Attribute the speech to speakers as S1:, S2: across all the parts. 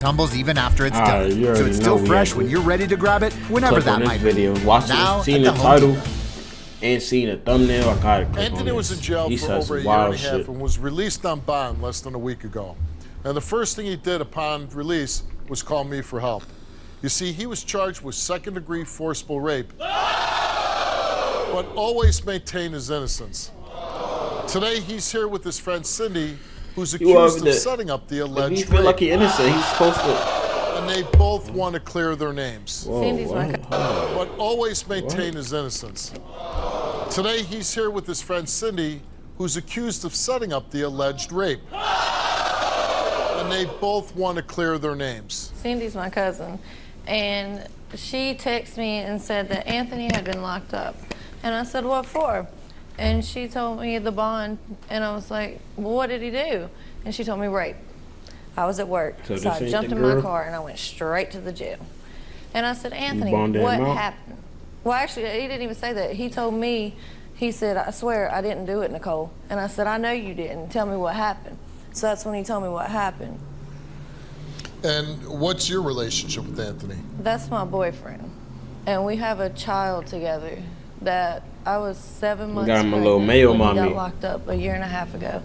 S1: tumbles even after it's done.
S2: You
S1: So it's still
S2: know
S1: fresh when you're ready to grab it, whenever that might be.
S2: video. Watching,
S1: Now,
S2: seeing
S1: at
S2: the
S1: the Home
S2: title
S1: Depot.
S2: and seeing the thumbnail, I gotta click
S3: Anthony
S2: on
S3: was
S2: this.
S3: in jail
S2: He
S3: for
S2: said
S3: over
S2: some
S3: a year
S2: wild
S3: and a half
S2: shit.
S3: and was released on bond less than a week ago. And the first thing he did upon release was call me for help. You see, he was charged with second-degree forcible rape, but always maintained his innocence. Today, he's here with his friend Cindy, who's accused of setting up the alleged
S2: If he feel
S3: rape.
S2: like he's innocent, he's supposed to.
S3: And they both want to clear their names, but always maintain his innocence. Today, he's here with his friend Cindy, who's accused of setting up the alleged rape. And they both want to clear their names.
S4: Cindy's my cousin, and she texted me and said that Anthony had been locked up. And I said, what for? And she told me the bond, and I was like, well, what did he do? And she told me rape. I was at work, so I jumped in my car and I went straight to the jail. And I said, Anthony, what happened? Well, actually, he didn't even say that. He told me, he said, I swear I didn't do it, Nicole. And I said, I know you didn't. Tell me what happened. So that's when he told me what happened.
S3: And what's your relationship with Anthony?
S4: That's my boyfriend. And we have a child together that I was 7 months
S2: got him a
S4: pregnant
S2: little Mayo
S4: when
S2: mommy.
S4: He got locked up a year and a half ago.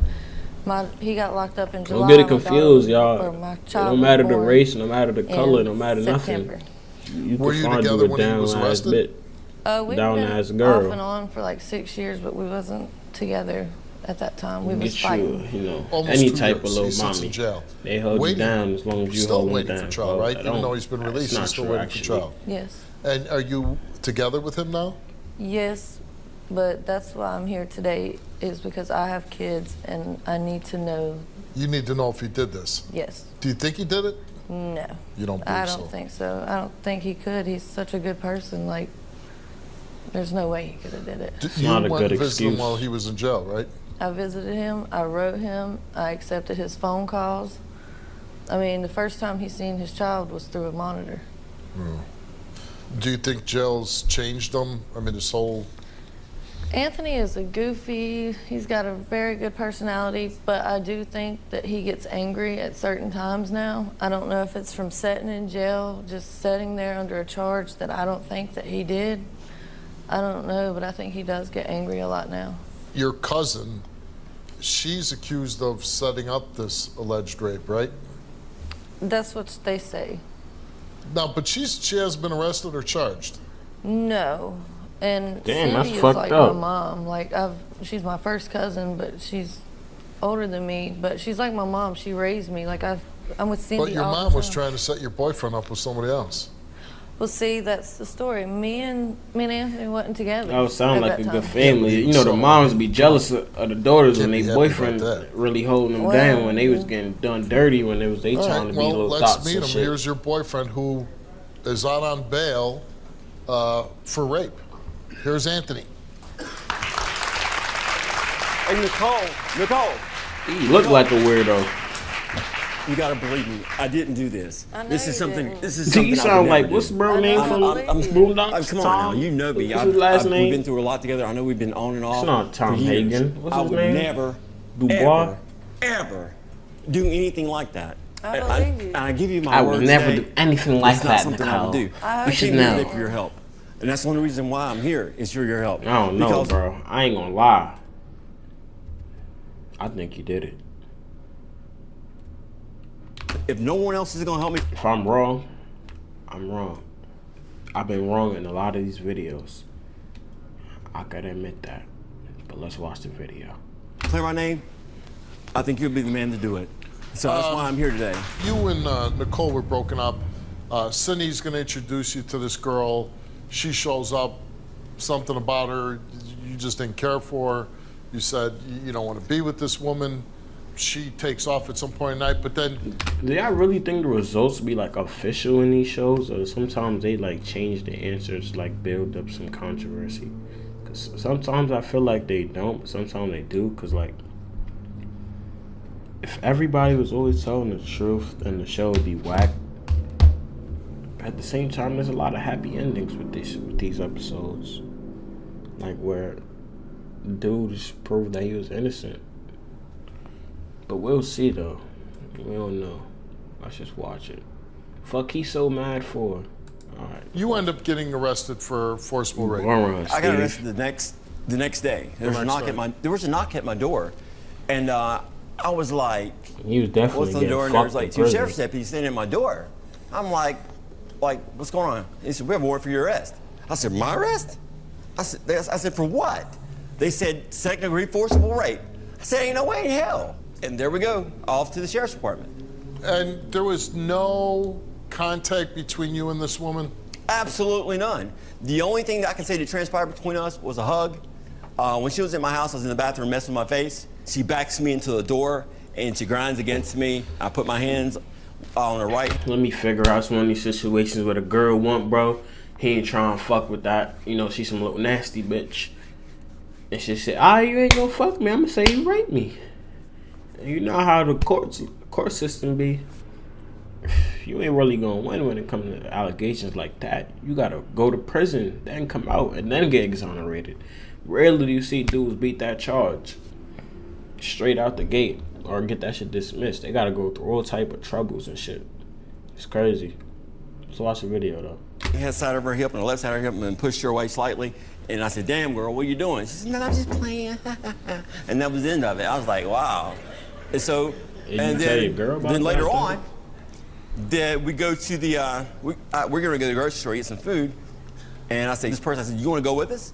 S4: He got locked up in July.
S2: Don't get it confused, y'all.
S4: My
S2: It
S4: child
S2: don't matter
S4: was
S2: the
S4: born
S2: race, no matter the color, no matter
S4: September.
S2: nothing. You
S3: Were
S2: can
S3: you
S2: find
S3: together
S2: a
S3: when he was
S2: down-ass
S3: arrested?
S2: bit.
S4: We've
S2: Down
S4: been
S2: as a girl.
S4: off and on for like 6 years, but we wasn't together at that time. We was
S2: Get
S4: fighting.
S2: you, know,
S3: Almost
S2: any
S3: 2
S2: type of
S3: years.
S2: little
S3: He sits
S2: mommy.
S3: in jail.
S2: They hold
S3: Waiting-
S2: you down as long as you
S3: Still
S2: hold them
S3: waiting
S2: down.
S3: for trial,
S2: Well,
S3: right? Even though he's been
S2: that's
S3: released,
S2: not
S3: he's still
S2: true,
S3: waiting for
S2: actually.
S3: trial.
S4: Yes.
S3: And are you together with him now?
S4: Yes, but that's why I'm here today, is because I have kids and I need to know.
S3: You need to know if he did this.
S4: Yes.
S3: Do you think he did it?
S4: No.
S3: You don't believe
S4: I
S3: so?
S4: don't think so. I don't think he could. He's such a good person. Like, there's no way he could have did it.
S3: You
S2: not a
S3: went
S2: good
S3: and visited him
S2: excuse.
S3: while he was in jail, right?
S4: I visited him. I wrote him. I accepted his phone calls. I mean, the first time he seen his child was through a monitor.
S3: Do you think jail's changed him? I mean, his whole...
S4: Anthony is a goofy, he's got a very good personality, but I do think that he gets angry at certain times now. I don't know if it's from sitting in jail, just sitting there under a charge that I don't think that he did. I don't know, but I think he does get angry a lot now.
S3: Your cousin, she's accused of setting up this alleged rape, right?
S4: That's what they say.
S3: No, but she hasn't been arrested or charged.
S4: No. And
S2: Damn, that's
S4: Cindy is
S2: fucked
S4: like
S2: up.
S4: my mom. Like, she's my first cousin, but she's older than me. But she's like my mom. She raised me. Like, I'm with Cindy
S3: But your
S4: all the
S3: mom was
S4: time.
S3: trying to set your boyfriend up with somebody else.
S4: Well, see, that's the story. Me and Anthony wasn't together.
S2: That would sound
S4: at
S2: like a
S4: that
S2: good
S4: time.
S2: family. You know, the moms be jealous of the daughters when
S3: Can't be
S2: they
S3: happy
S2: boyfriend
S3: about that.
S2: really holding them
S4: Well,
S2: down when they was getting done dirty when they was
S3: All
S2: trying
S3: right,
S2: to be
S3: well,
S2: little
S3: let's
S2: thoughts
S3: meet
S2: and
S3: him.
S2: shit.
S3: Here's your boyfriend who is out on bail for rape. Here's Anthony.
S5: Hey, Nicole,
S2: He look like a weirdo.
S5: you gotta believe me. I didn't do this.
S4: I know
S5: This is
S4: you
S5: something.
S4: didn't.
S5: This is
S2: See,
S5: something.
S2: you
S5: I
S2: sound
S5: would
S2: like
S5: never
S2: what's
S5: do.
S2: the bro name from Boondocks?
S5: Come on now, you know me.
S2: What's his last name?
S5: We've been through a lot together. I know we've been on and off.
S2: It's not Tom
S5: for years.
S2: Hagen. What's
S5: I
S2: his
S5: would
S2: name?
S5: never,
S2: Dubois?
S5: ever do anything like that.
S4: I
S5: And
S4: believe you.
S5: And I give you my
S2: I
S5: word
S2: would never
S5: today,
S2: do anything like
S5: it's not
S2: that,
S5: something I would
S2: Nicole.
S5: do.
S4: I
S5: I
S4: hope
S5: came
S4: you
S5: here
S4: know.
S5: today for your help, and that's the only reason why I'm here is for your help.
S2: I don't know,
S5: Because
S2: bro. I ain't gonna lie. I think you did it.
S5: if no one else is gonna help me,
S2: If I'm wrong, I'm wrong. I've been wrong in a lot of these videos. I gotta admit that. But let's watch the video.
S5: clear my name, I think you'll be the man to do it. So that's why I'm here today.
S3: You and Nicole were broken up. Cindy's going to introduce you to this girl. She shows up, something about her you just didn't care for. You said you don't want to be with this woman. She takes off at some point at night, but then...
S2: Do y'all really think the results be like official in these shows, or sometimes they like change the answers, like build up some controversy? Cause sometimes I feel like they don't, but sometimes they do. Cause like, if everybody was always telling the truth, then the show would be whack. At the same time, there's a lot of happy endings with these episodes, like where the dude just proved that he was innocent. But we'll see though. We don't know. Let's just watch it. Fuck, he's so mad for. All right.
S3: You end up getting arrested for forcible rape.
S5: I got arrested the next day. There was a knock at my door, and I was like,
S2: He was definitely
S5: what's on the
S2: getting
S5: door? And there
S2: fucked
S5: was like
S2: in
S5: two
S2: prison.
S5: sheriff's deputies standing at my door. I'm like, what's going on? He said, we have a warrant for your arrest. I said, my arrest? I said, for what? They said, second-degree forcible rape. I said, ain't no way in hell. And there we go, off to the sheriff's department.
S3: And there was no contact between you and this woman?
S5: Absolutely none. The only thing that I can say that transpired between us was a hug. When she was in my house, I was in the bathroom messing with my face. She backs me into the door and she grinds against me. I put my hands on her right.
S2: Let me figure out some of these situations where the girl want, bro. He ain't trying to fuck with that. You know, she's some little nasty bitch. And she said, you ain't gonna fuck me. I'm gonna say you raped me. And you know how the court system be. You ain't really gonna win when it comes to allegations like that. You gotta go to prison, then come out, and then get exonerated. Rarely do you see dudes beat that charge straight out the gate or get that shit dismissed. They gotta go through all type of troubles and shit. It's crazy. So watch the video though.
S5: He had side of her hip and the left side of her hip and pushed her away slightly. And I said, damn girl, what are you doing? She said, no, I'm just playing. And that was the end of it. I was like, wow. And so,
S2: And you tell your girl about
S5: then
S2: that,
S5: later
S2: too?
S5: on, we go to the, we're gonna go to the grocery store, eat some food. And I said, this person, I said, you wanna go with us?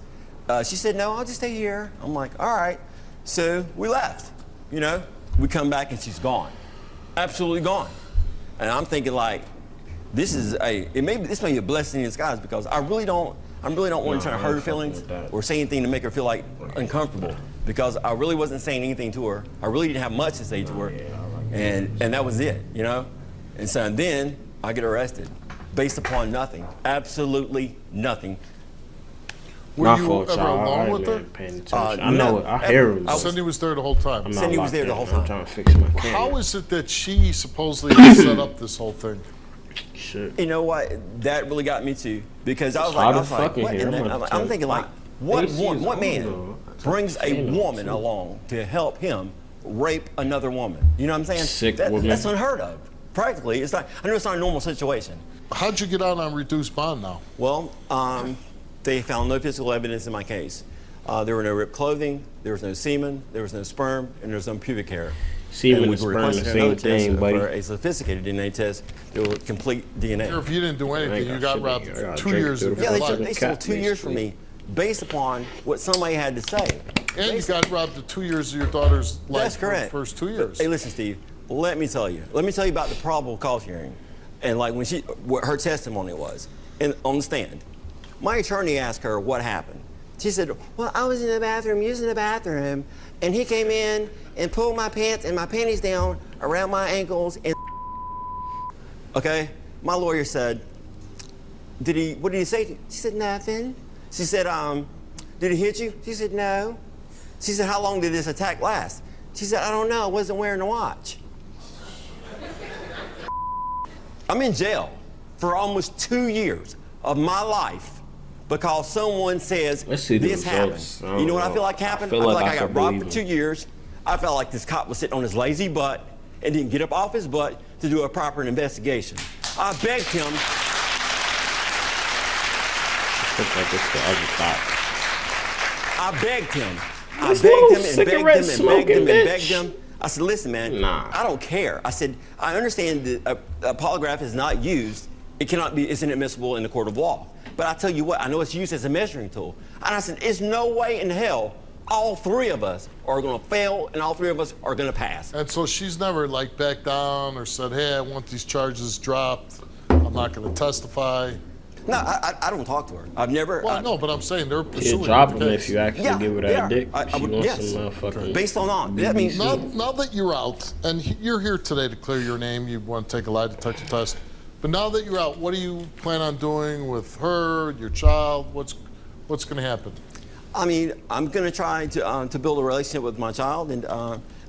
S5: She said, no, I'll just stay here. I'm like, all right. So we left, you know? We come back and she's gone. Absolutely gone. And I'm thinking like, this may be a blessing in disguise because I really don't want to try to hurt her feelings or say anything to make her feel like uncomfortable because I really wasn't saying anything to her. I really didn't have much to say to her. And that was it, you know? And so then I get arrested based upon nothing, absolutely nothing.
S3: Were
S2: My
S3: you
S2: fault,
S3: ever
S2: y'all.
S3: alone
S2: I
S3: with
S2: ain't
S3: her?
S2: been paying attention. I
S5: no.
S2: know it. I hear him.
S3: Cindy was there the whole time.
S2: I'm not
S5: Cindy was
S2: locked
S5: there the
S2: in.
S5: whole
S2: I'm
S5: time.
S2: trying to fix my camera.
S3: How is it that she supposedly set up this whole thing?
S2: Shit.
S5: You know what? That really got me too because I was
S2: hot
S5: like,
S2: as fuck in
S5: what?
S2: here.
S5: And
S2: I'm gonna
S5: I'm
S2: tell
S5: thinking
S2: you.
S5: like, what
S2: AC is on,
S5: man
S2: though.
S5: brings a
S2: Fan on,
S5: woman
S2: too.
S5: along to help him rape another woman? You know what I'm saying?
S2: Sick woman.
S5: That's unheard of. Practically, it's not. I know it's not a normal situation.
S3: How'd you get out on reduced bond now?
S5: Well, they found no physical evidence in my case. There were no ripped clothing, there was no semen, there was no sperm, and there was no pubic hair.
S2: Semen
S5: And
S2: and
S5: we
S2: sperm, the
S5: requested
S2: same
S5: another
S2: thing,
S5: test
S2: buddy.
S5: for a sophisticated DNA test that would complete DNA.
S3: If you didn't do anything, you got robbed
S2: I got
S3: 2
S2: drink
S3: years
S2: through
S3: of
S2: the
S3: your
S5: Yeah,
S3: life.
S5: they stole 2 years from me based upon what somebody had to say.
S3: And you got robbed of 2 years of your daughter's life
S5: That's
S3: for the
S5: correct.
S3: first 2 years.
S5: Hey, listen, Steve. Let me tell you about the probable cause hearing, and like when what her testimony was, on the stand. My attorney asked her what happened. She said, "Well, I was in the bathroom using the bathroom, and he came in and pulled my pants and my panties down around my ankles and." Okay, my lawyer said, What did he say to you? She said, nothing. She said, did he hit you? She said, no. She said, how long did this attack last? She said, I don't know, I wasn't wearing a watch. I'm in jail for almost 2 years of my life because someone says
S2: Let's see the
S5: this happened.
S2: results. I
S5: You know what I
S2: don't
S5: feel
S2: know.
S5: like happened?
S2: I feel like I
S5: I got
S2: could
S5: robbed
S2: believe
S5: for
S2: him.
S5: 2 years. I felt like this cop was sitting on his lazy butt and didn't get up off his butt to do a proper investigation. I begged him.
S2: Looks like it's the other cop.
S5: I begged him.
S2: This
S5: I
S2: little
S5: begged him and begged
S2: cigarette
S5: him and begged him and
S2: smoking
S5: begged
S2: bitch.
S5: him. I said, listen, man,
S2: Nah.
S5: I don't care. I said, I understand that a polygraph is not used. It cannot be, it's inadmissible in the court of law. But I tell you what, I know it's used as a measuring tool. And I said, there's no way in hell all three of us are going to fail and all three of us are going to pass.
S3: And so she's never like backed down or said, hey, I want these charges dropped. I'm not going to testify.
S5: No, I don't talk to her. I've never.
S3: Well, no, but I'm saying they're
S2: You
S3: pursuing
S2: drop
S3: the
S2: him
S3: case.
S2: if you actually
S5: Yeah,
S2: give her
S5: yeah.
S2: that dick.
S5: I
S2: She
S5: would-
S2: wants
S5: yes.
S2: some motherfucking.
S5: Based on that means
S3: Now that you're out, and you're here today to clear your name, you want to take a lie detector test. But now that you're out, what do you plan on doing with her, your child? What's going to happen?
S5: I mean, I'm going to try to build a relationship with my child, and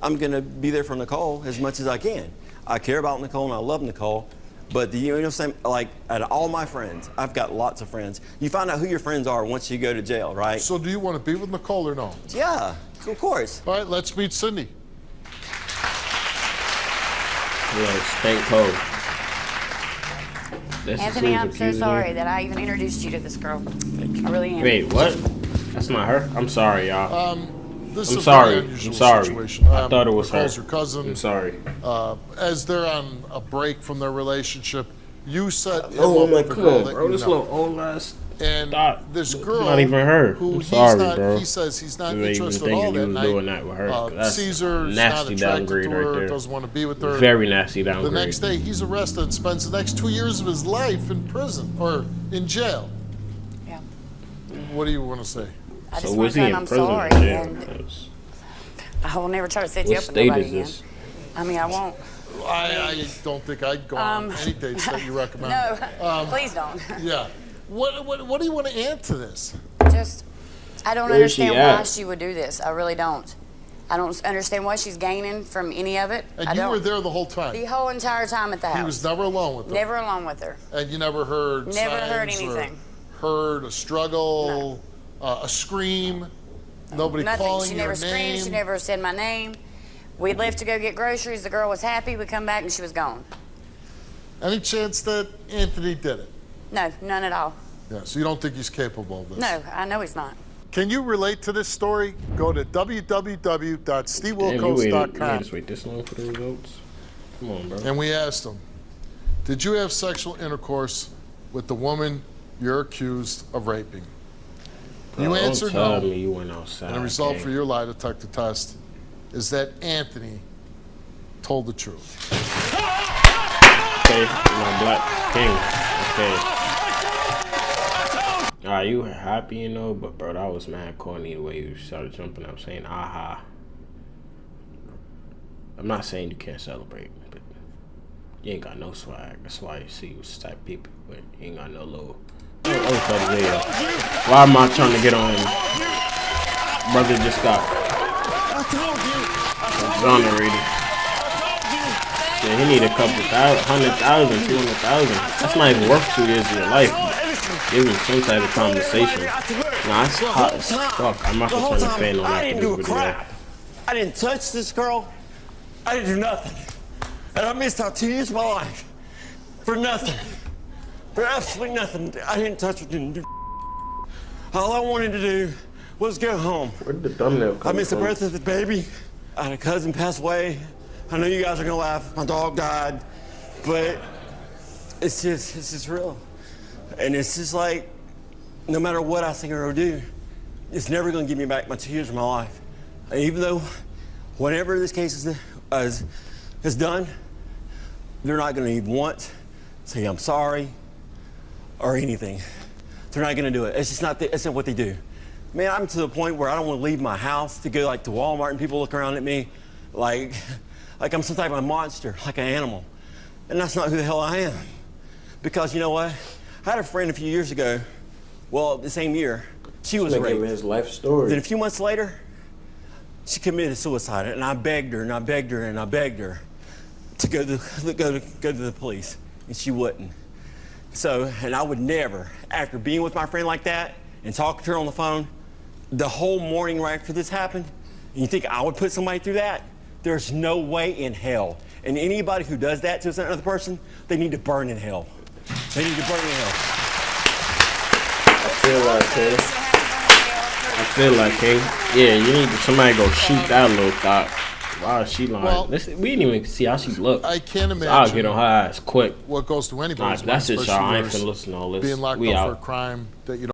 S5: I'm going to be there for Nicole as much as I can. I care about Nicole, and I love Nicole. But you know, like out of all my friends, I've got lots of friends. You find out who your friends are once you go to jail, right?
S3: So do you want to be with Nicole or no?
S5: Yeah, of course.
S3: All right, let's meet Cindy.
S2: Little stank hoe. That's
S6: Anthony,
S2: who's
S6: I'm so
S2: accusing
S6: sorry
S2: her?
S6: that I even introduced you to this girl. I really am.
S2: Wait, what? That's not her? I'm sorry, y'all.
S3: This
S2: I'm
S3: is a
S2: sorry.
S3: very unusual
S2: I'm sorry.
S3: situation.
S2: I thought it was her.
S3: Nicole's your cousin.
S2: I'm sorry.
S3: As they're on a break from their relationship, you set him
S2: Oh,
S3: up
S2: I'm like,
S3: with a
S2: come
S3: girl
S2: on,
S3: that
S2: bro.
S3: you
S2: This
S3: know.
S2: little old ass.
S3: And
S2: Stop.
S3: this
S2: It's
S3: girl,
S2: not even her.
S3: who
S2: I'm
S3: he's
S2: sorry,
S3: not,
S2: bro.
S3: he says he's not
S2: You ain't even
S3: interested at all
S2: thinking
S3: that
S2: you was
S3: night.
S2: doing that with her. That's
S3: Caesar's
S2: nasty
S3: not attracted
S2: downgrade
S3: to her,
S2: right there.
S3: doesn't want to be with her.
S2: Very nasty
S3: The
S2: downgrade.
S3: next day, he's arrested and spends the next 2 years of his life in prison or in jail.
S6: Yeah.
S3: What do you want to say?
S6: I
S2: So
S6: just want
S2: was
S6: to
S2: he
S6: tell
S2: in
S6: him I'm
S2: prison
S6: sorry,
S2: or jail?
S6: and I will never try to set you
S2: What
S6: up with
S2: state
S6: nobody
S2: is
S6: again.
S2: this?
S6: I mean, I won't.
S3: I don't think I'd go on any dates that you recommend.
S6: No, please don't.
S3: Yeah. What do you want to add to this?
S6: Just, I don't
S2: Where is she
S6: understand why
S2: at?
S6: she would do this. I really don't. I don't understand what she's gaining from any of it.
S3: And
S6: I
S3: you
S6: don't.
S3: were there the whole time.
S6: The whole entire time at the house.
S3: He was never alone with her.
S6: Never alone with her.
S3: And you never heard
S6: Never heard
S3: signs or
S6: anything.
S3: heard a struggle, a scream, nobody
S6: Nothing.
S3: calling
S6: She
S3: your
S6: never screamed.
S3: name.
S6: She never said my name. We left to go get groceries. The girl was happy. We come back and she was gone.
S3: Any chance that Anthony did it?
S6: No, none at all.
S3: Yeah, so you don't think he's capable of this?
S6: No, I know he's not.
S3: Can you relate to this story? Go to
S2: Damn, you
S3: www.stevewilcox.com.
S2: made us wait this long for the results? Come on, bro.
S3: And we asked him, did you have sexual intercourse with the woman you're accused of raping?
S2: Bro,
S3: You answered
S2: don't tell
S3: no.
S2: me you went outside.
S3: And the result
S2: gang.
S3: for your lie detector test is that Anthony told the truth.
S2: Okay, my black king. Okay. Alright, you were happy, you know, but bro, that was mad corny the way you started jumping up saying aha. I'm not saying you can't celebrate, but you ain't got no swag. That's why you see what's type of people, but you ain't got no little. Oh, video. Why am I trying to get on? Brother just got exonerated. Yeah, he need a couple thousand, 100,000, 200,000. That's not even worth 2 years of your life. Give him some type of compensation. Nah, it's hot as fuck. I'm not gonna turn the fan on
S5: I
S2: after
S5: didn't
S2: this
S5: do a
S2: video.
S5: crap. I didn't touch this girl. I didn't do nothing. And I missed out 2 years of my life. For nothing. For absolutely nothing. I didn't touch her. Didn't do. All I wanted to do was go home.
S2: Where did the thumbnail
S5: I
S2: come
S5: missed the
S2: from?
S5: birth of the baby. I had a cousin pass away. I know you guys are gonna laugh. My dog died. But it's just real. And it's just like, no matter what I say or do, it's never gonna give me back my 2 years of my life. And even though, whenever this case is done, they're not gonna even once say I'm sorry or anything. They're not gonna do it. It's just not. It's not what they do. Man, I'm to the point where I don't want to leave my house to go like to Walmart and people look around at me, like I'm some type of monster, like an animal, and that's not who the hell I am. Because you know what? I had a friend a few years ago. Well, the same year, she was
S2: Making
S5: raped.
S2: his life story.
S5: Then a few months later, she committed suicide, and I begged her and I begged her and I begged her to go to the police, and she wouldn't. So, and I would never, after being with my friend like that and talking to her on the phone, the whole morning right after this happened, and you think I would put somebody through that? There's no way in hell. And anybody who does that to another person, they need to burn in hell. They need to burn in hell.
S2: I feel like, King. Yeah, you need somebody go shoot that little thought. Why is she lying?
S3: Well,
S2: We didn't even see how she looked.
S3: I can't
S2: So I'll
S3: imagine
S2: get on her ass quick.
S3: what goes through
S2: Nah,
S3: anybody's mind,
S2: that's it, y'all. I ain't
S3: especially
S2: finna listen to all this.
S3: being locked
S2: We
S3: up
S2: out.
S3: for a crime that you don't